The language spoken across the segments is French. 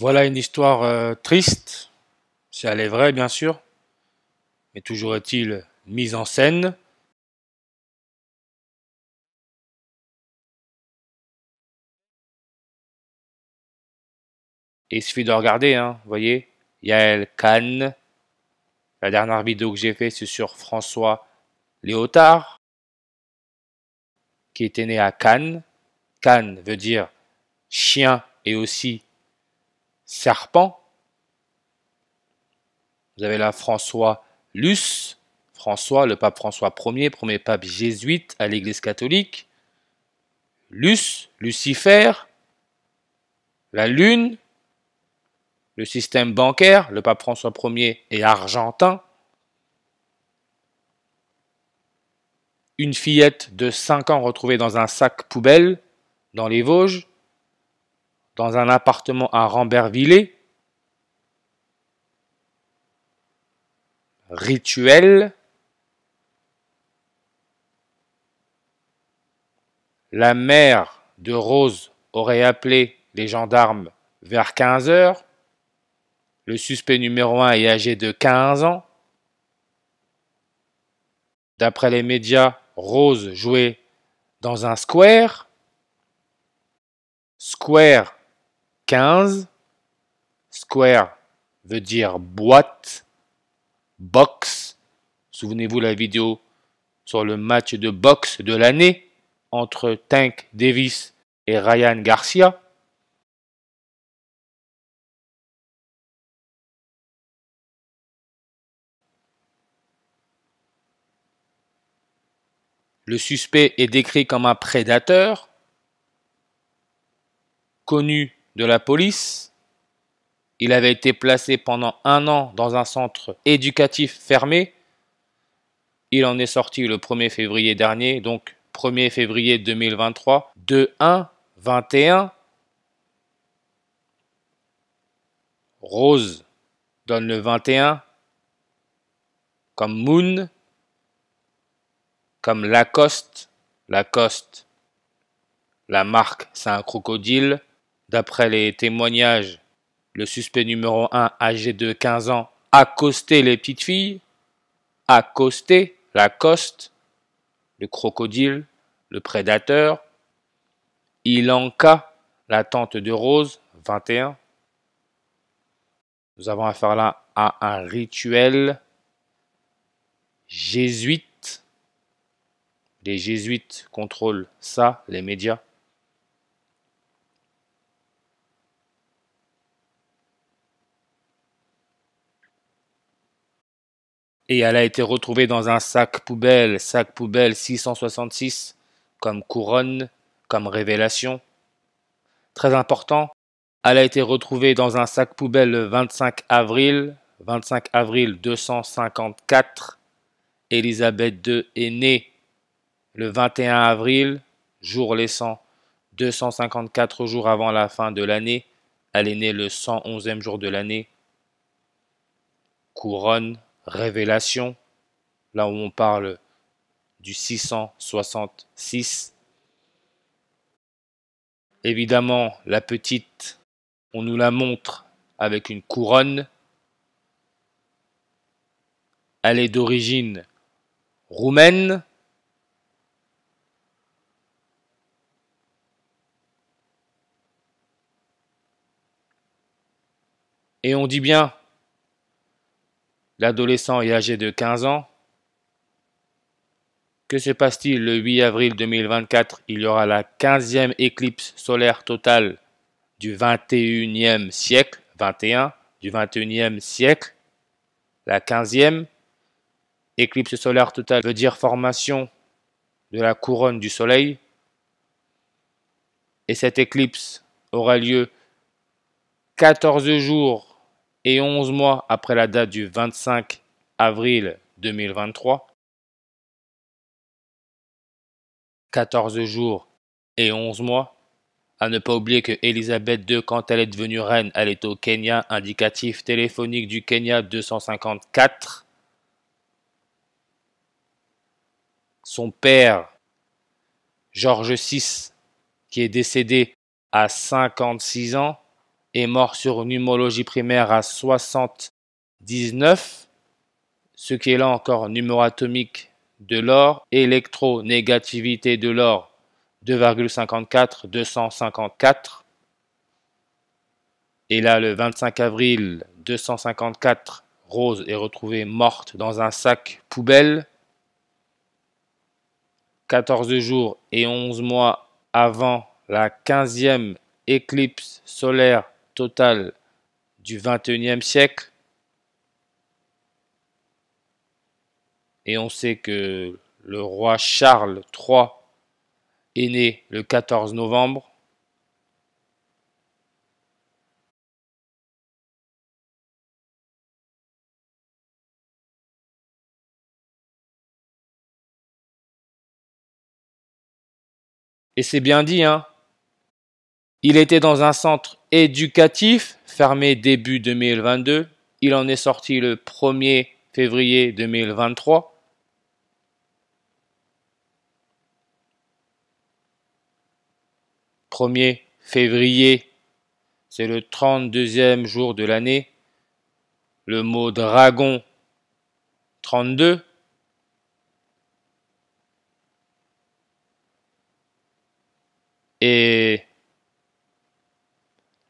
Voilà une histoire triste, si elle est vraie bien sûr, mais toujours est-il mise en scène. Et il suffit de regarder, hein, vous voyez, Yael Khan. La dernière vidéo que j'ai faite, c'est sur François Léotard, qui était né à Cannes. Cannes veut dire chien et aussi serpent. Vous avez là François Luce, François, le pape François Ier, premier pape jésuite à l'Église catholique. Luce, Lucifer, la lune, le système bancaire, le pape François Ier est argentin. Une fillette de 5 ans retrouvée dans un sac poubelle dans les Vosges, dans un appartement à Rambervillers. Rituel. La mère de Rose aurait appelé les gendarmes vers 15 heures. Le suspect numéro 1 est âgé de 15 ans. D'après les médias, Rose jouait dans un square. Square 15. Square veut dire boîte, box. Souvenez-vous la vidéo sur le match de boxe de l'année entre Tank Davis et Ryan Garcia. Le suspect est décrit comme un prédateur, connu de la police. Il avait été placé pendant 1 an dans un centre éducatif fermé. Il en est sorti le 1er février dernier, donc 1er février 2023, de 1-21. Rose donne le 21 comme Moon, comme Lacoste. Lacoste, la marque, c'est un crocodile. D'après les témoignages, le suspect numéro 1, âgé de 15 ans, accostait les petites filles. Accosté, Lacoste, le crocodile, le prédateur. Ilanka, la tante de Rose, 21. Nous avons affaire là à un rituel jésuite. Les jésuites contrôlent ça, les médias. Et elle a été retrouvée dans un sac poubelle 666, comme couronne, comme révélation. Très important, elle a été retrouvée dans un sac poubelle le 25 avril 254. Élisabeth II est née le 21 avril, jour laissant 254 jours avant la fin de l'année. Elle est née le 111e jour de l'année. Couronne, révélation, là où on parle du 666. Évidemment, la petite, on nous la montre avec une couronne. Elle est d'origine roumaine. Et on dit bien, l'adolescent est âgé de 15 ans. Que se passe-t-il le 8 avril 2024? Il y aura la 15e éclipse solaire totale du 21e siècle, 21, du 21e siècle, la 15e. Éclipse solaire totale veut dire formation de la couronne du soleil. Et cette éclipse aura lieu 14 jours et 11 mois après la date du 25 avril 2023. 14 jours et 11 mois. À ne pas oublier que Élisabeth II, quand elle est devenue reine, elle est au Kenya, indicatif téléphonique du Kenya 254. Son père, George VI, qui est décédé à 56 ans, est mort sur numérologie primaire à 79, ce qui est là encore numéro atomique de l'or, électronégativité de l'or 2,54, 254. Et là, le 25 avril 254, Rose est retrouvée morte dans un sac poubelle. 14 jours et 11 mois avant la 15e éclipse solaire totale du 21e siècle. Et on sait que le roi Charles III est né le 14 novembre. Et c'est bien dit, hein. Il était dans un centre éducatif fermé début 2022. Il en est sorti le 1er février 2023. « 1er février, c'est le 32e jour de l'année. Le mot dragon, 32. Et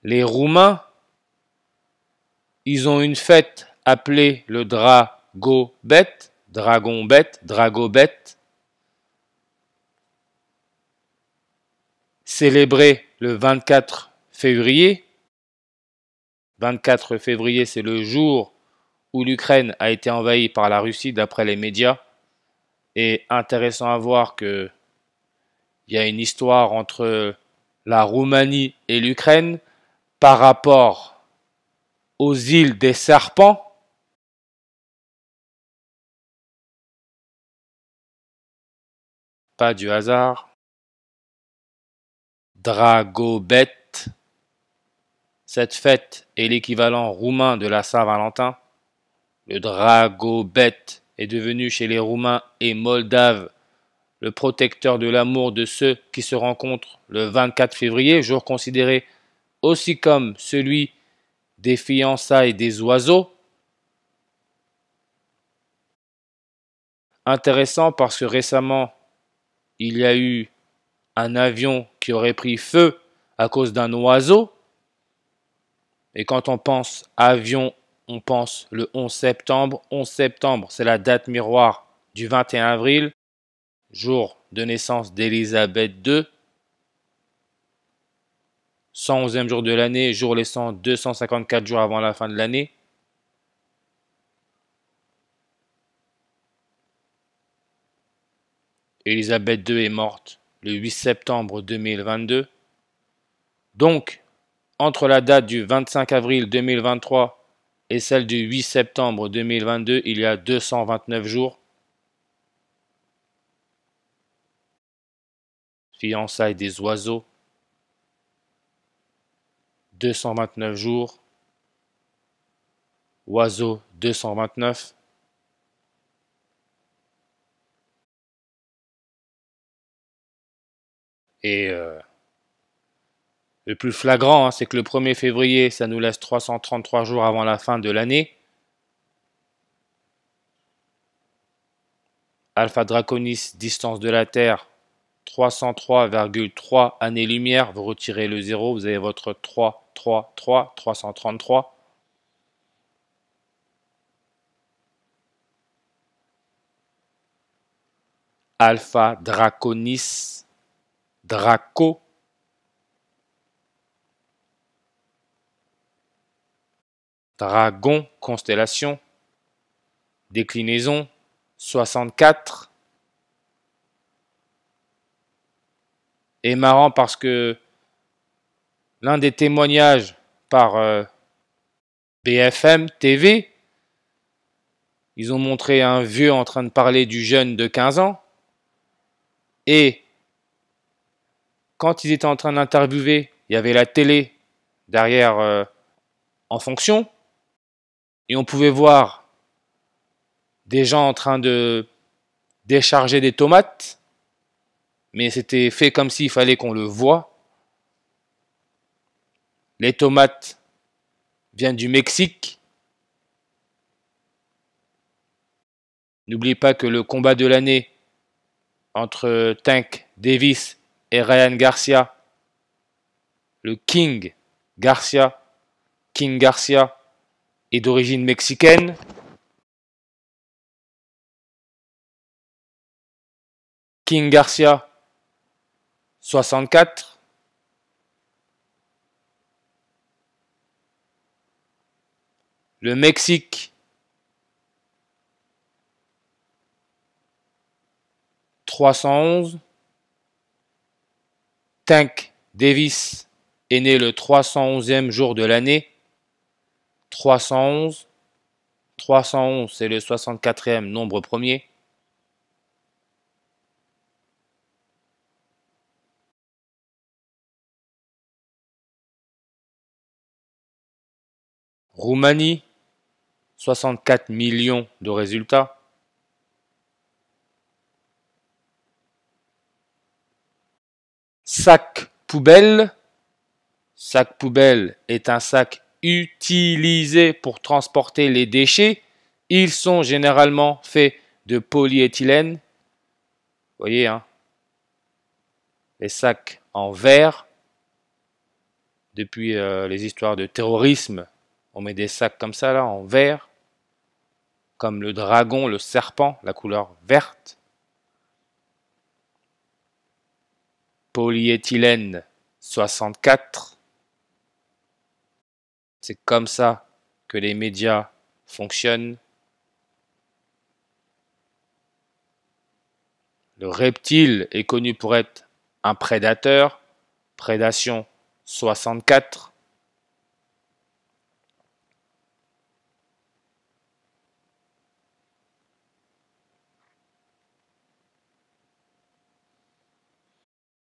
les Roumains, ils ont une fête appelée le Dragobet, Dragobet, célébrée le 24 février. 24 février, c'est le jour où l'Ukraine a été envahie par la Russie d'après les médias. Et intéressant à voir que il y a une histoire entre la Roumanie et l'Ukraine par rapport aux îles des serpents. Pas du hasard. Dragobet. Cette fête est l'équivalent roumain de la Saint-Valentin. Le Dragobet est devenu chez les Roumains et Moldaves le protecteur de l'amour de ceux qui se rencontrent le 24 février, jour considéré aussi comme celui des fiançailles des oiseaux. Intéressant parce que récemment, il y a eu un avion qui aurait pris feu à cause d'un oiseau. Et quand on pense avion, on pense le 11 septembre. 11 septembre, c'est la date miroir du 21 avril, jour de naissance d'Élisabeth II. 111e jour de l'année, jour laissant 254 jours avant la fin de l'année. Élisabeth II est morte le 8 septembre 2022. Donc, entre la date du 25 avril 2023 et celle du 8 septembre 2022, il y a 229 jours. Fiançailles des oiseaux. 229 jours. Oiseau 229. Et le plus flagrant, hein, c'est que le 1er février, ça nous laisse 333 jours avant la fin de l'année. Alpha Draconis, distance de la Terre, 303,3 années-lumière. Vous retirez le 0, vous avez votre 333. Alpha Draconis, Draco. Dragon, constellation. Déclinaison, 64. Et marrant parce que l'un des témoignages par BFM TV, ils ont montré un vieux en train de parler du jeune de 15 ans. Et quand ils étaient en train d'interviewer, il y avait la télé derrière en fonction. Et on pouvait voir des gens en train de décharger des tomates. Mais c'était fait comme s'il fallait qu'on le voie. Les tomates viennent du Mexique. N'oublie pas que le combat de l'année entre Tank Davis et Ryan Garcia, le King Garcia, est d'origine mexicaine. King Garcia, 64. Le Mexique, 311. Tank Davis est né le 311e jour de l'année. 311. 311, c'est le 64e nombre premier. Roumanie, 64 millions de résultats. Sac poubelle. Sac poubelle est un sac utilisé pour transporter les déchets. Ils sont généralement faits de polyéthylène. Vous voyez, hein, les sacs en verre. Depuis les histoires de terrorisme, on met des sacs comme ça, là, en verre. Comme le dragon, le serpent, la couleur verte. Polyéthylène 64. C'est comme ça que les médias fonctionnent. Le reptile est connu pour être un prédateur. Prédation 64.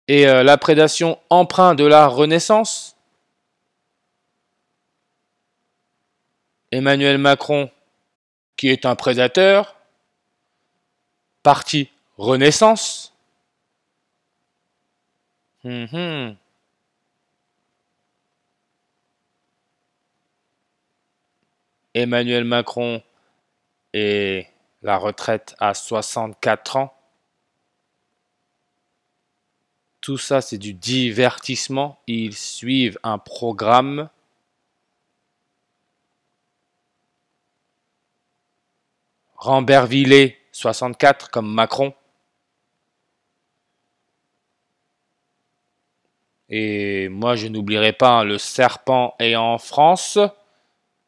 Et la prédation emprunt de la Renaissance. Emmanuel Macron, qui est un prédateur. Parti Renaissance. Emmanuel Macron et la retraite à 64 ans. Tout ça, c'est du divertissement. Ils suivent un programme. Rambervillers, 64, comme Macron. Et moi, je n'oublierai pas, hein, le serpent est en France.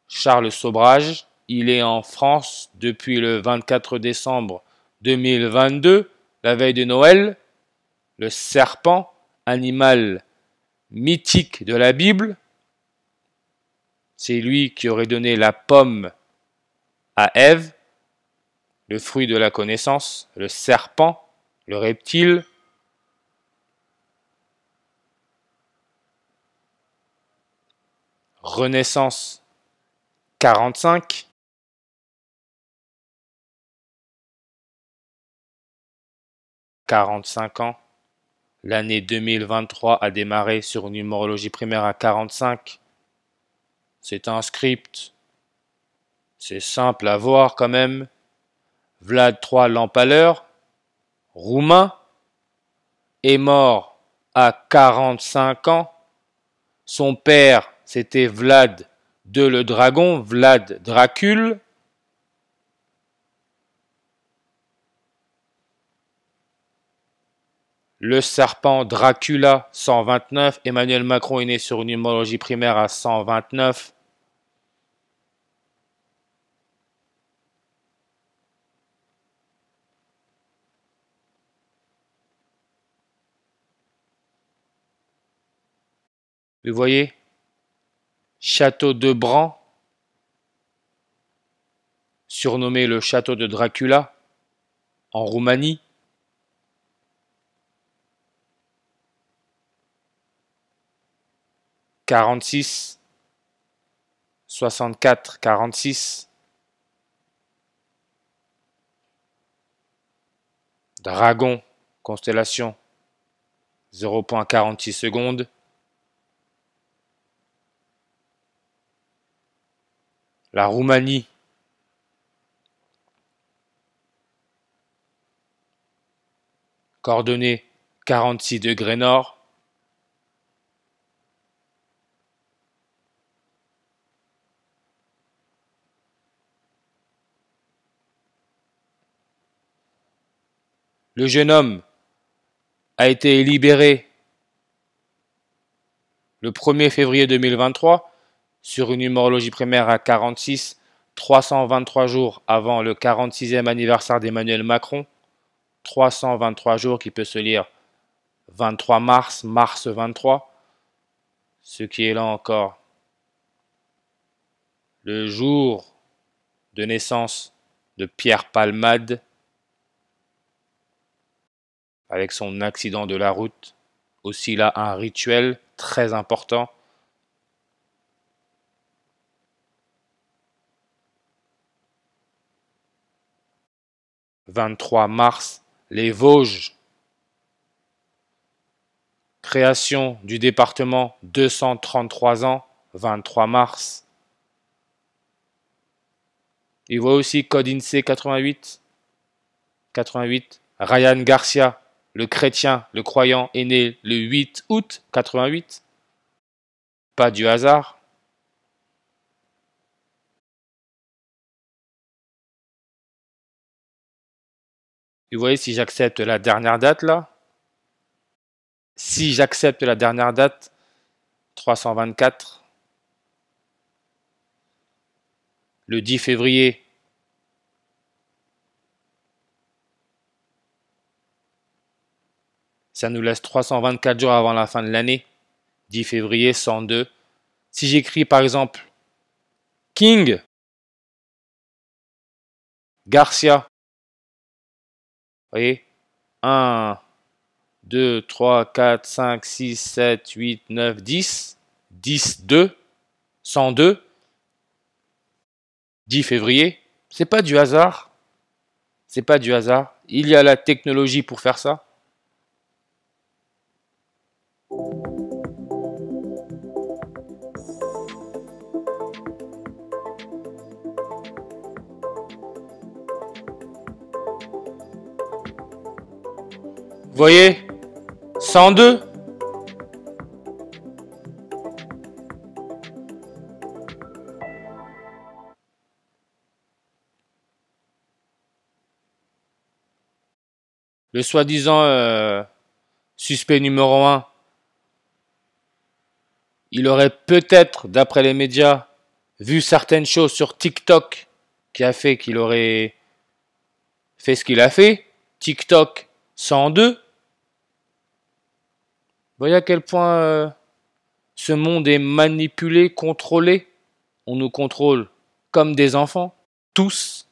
Charles Sobrage, il est en France depuis le 24 décembre 2022, la veille de Noël. Le serpent, animal mythique de la Bible. C'est lui qui aurait donné la pomme à Ève, le fruit de la connaissance, le serpent, le reptile. Renaissance 45. « 45 ans. L'année 2023 a démarré sur une numérologie primaire à 45. C'est un script. C'est simple à voir quand même. Vlad III l'Empaleur, roumain, est mort à 45 ans. Son père, c'était Vlad II le Dragon, Vlad Dracul. Le serpent Dracula, 129. Emmanuel Macron est né sur une numérologie primaire à 129. Vous voyez, château de Bran, surnommé le château de Dracula, en Roumanie. « 46, 64, 46. Dragon, constellation, 0,46 secondes. La Roumanie, coordonnées 46 degrés nord. Le jeune homme a été libéré le 1er février 2023 sur une numérologie primaire à 46, 323 jours avant le 46e anniversaire d'Emmanuel Macron. 323 jours qui peut se lire 23 mars, mars 23, ce qui est là encore le jour de naissance de Pierre Palmade avec son accident de la route. Aussi là un rituel très important. « 23 mars, les Vosges. Création du département 233 ans, 23 mars. Il voit aussi code INSEE 88. Ryan Garcia, le chrétien, le croyant, est né le 8 août 88. Pas du hasard. Vous voyez, si j'accepte la dernière date là, si j'accepte la dernière date, 324, le 10 février, ça nous laisse 324 jours avant la fin de l'année. 10 février, 102. Si j'écris par exemple King, Garcia, vous voyez, 1, 2, 3, 4, 5, 6, 7, 8, 9, 10, 10, 2, 102, 10 février, c'est pas du hasard. C'est pas du hasard. Il y a la technologie pour faire ça. Vous voyez, 102. Le soi-disant suspect numéro 1, il aurait peut-être, d'après les médias, vu certaines choses sur TikTok qui a fait qu'il aurait fait ce qu'il a fait. TikTok 102. Vous voyez à quel point ce monde est manipulé, contrôlé. On nous contrôle comme des enfants, tous.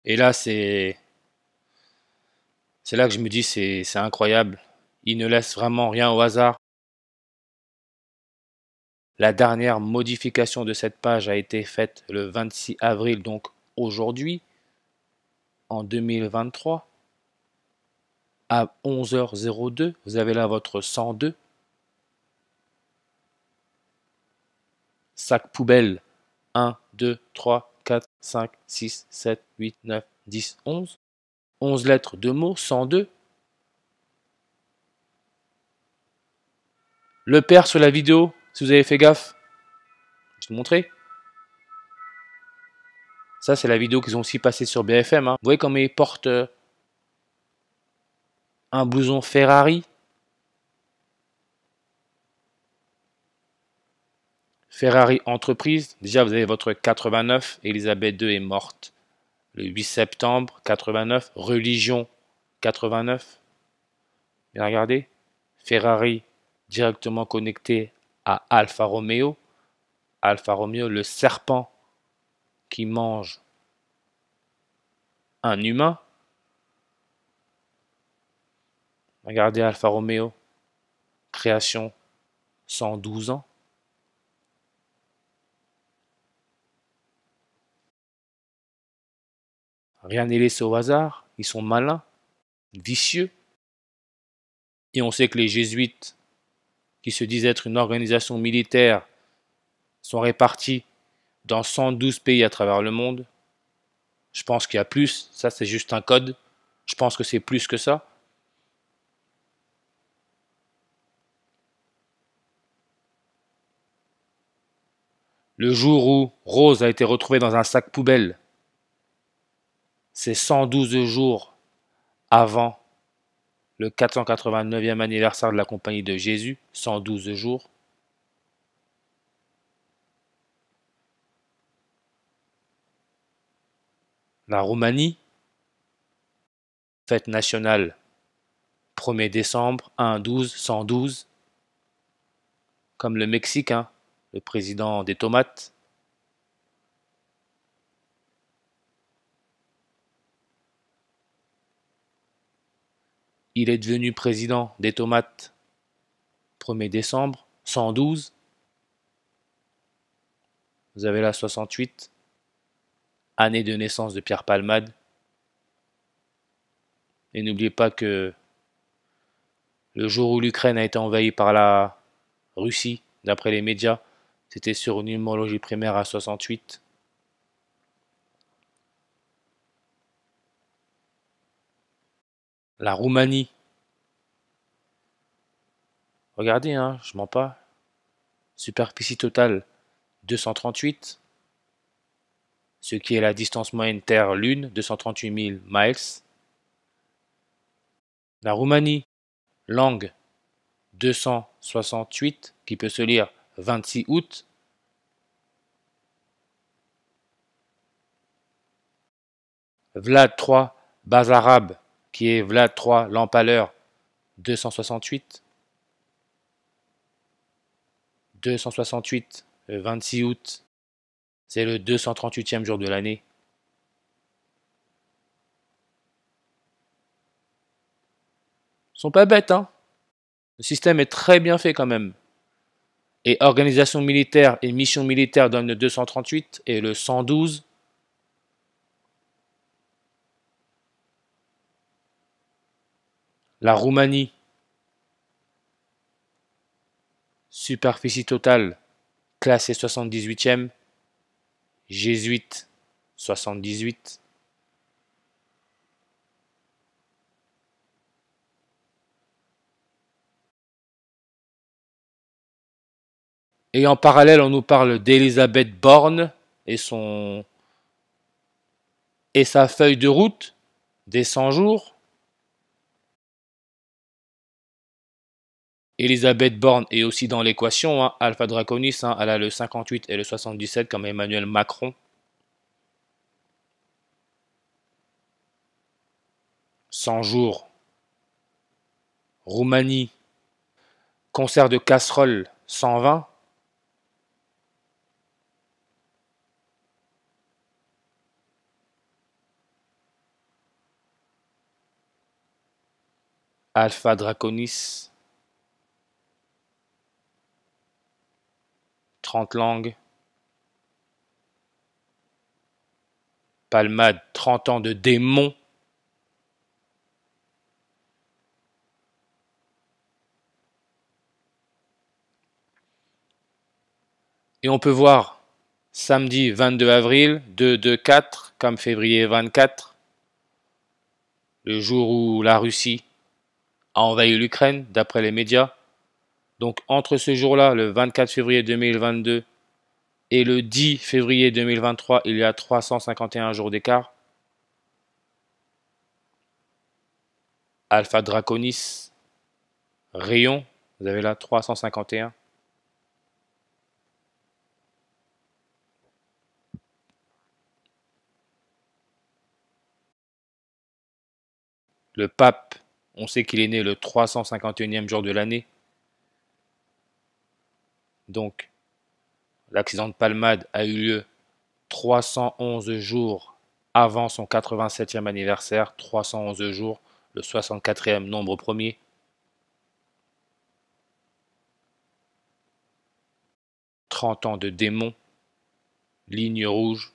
Et là, c'est là que je me dis, c'est incroyable. Il ne laisse vraiment rien au hasard. La dernière modification de cette page a été faite le 26 avril, donc aujourd'hui, en 2023, à 11h02. Vous avez là votre 102. Sac poubelle 1, 2, 3, 4, 5, 6, 7, 8, 9, 10, 11. 11 lettres de mots, 102. Le père sur la vidéo, si vous avez fait gaffe, je vais vous montrer. Ça, c'est la vidéo qu'ils ont aussi passée sur BFM. Vous voyez comment il porte un blouson Ferrari. Ferrari Entreprise. Déjà, vous avez votre 89. Elisabeth II est morte le 8 septembre 89. Religion 89. Bien regardez. Ferrari directement connecté à Alfa Romeo. Alfa Romeo, le serpent qui mange un humain. Regardez Alfa Romeo. Création 112 ans. Rien n'est laissé au hasard. Ils sont malins, vicieux. Et on sait que les jésuites qui se disent être une organisation militaire, sont répartis dans 112 pays à travers le monde. Je pense qu'il y a plus, ça c'est juste un code. Je pense que c'est plus que ça. Le jour où Rose a été retrouvée dans un sac poubelle, c'est 112 jours avant le 489e anniversaire de la Compagnie de Jésus, 112 jours. La Roumanie, fête nationale 1er décembre, 1-12, 112, comme le Mexique, hein, le président des tomates. Il est devenu président des tomates 1er décembre, 112. Vous avez la 68, année de naissance de Pierre Palmade. Et n'oubliez pas que le jour où l'Ukraine a été envahie par la Russie, d'après les médias, c'était sur une numérologie primaire à 68. La Roumanie. Regardez, hein, je mens pas. Superficie totale 238, ce qui est la distance moyenne Terre-Lune, 238 000 miles. La Roumanie, langue 268, qui peut se lire 26 août. Vlad III, base arabe, qui est Vlad III, l'empaleur, 268. 268, 26 août, c'est le 238e jour de l'année. Ils sont pas bêtes, hein. Le système est très bien fait quand même. Et organisation militaire et mission militaire donnent le 238 et le 112. La Roumanie, superficie totale, classée 78e, jésuite 78. Et en parallèle, on nous parle d'Elisabeth Borne et sa feuille de route des 100 jours. Elisabeth Borne est aussi dans l'équation, hein, Alpha Draconis, hein, elle a le 58 et le 77 comme Emmanuel Macron. 100 jours. Roumanie, concert de casserole 120. Alpha Draconis, 30 langues. Palmade, 30 ans de démon. Et on peut voir samedi 22 avril, 2-2-4, comme février 24, le jour où la Russie a envahi l'Ukraine, d'après les médias. Donc entre ce jour-là, le 24 février 2022, et le 10 février 2023, il y a 351 jours d'écart. Alpha Draconis, rayon, vous avez là 351. Le pape, on sait qu'il est né le 351e jour de l'année. Donc, l'accident de Palmade a eu lieu 311 jours avant son 87e anniversaire, 311 jours, le 64e nombre premier. « 30 ans de démon, ligne rouge.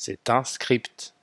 C'est un script.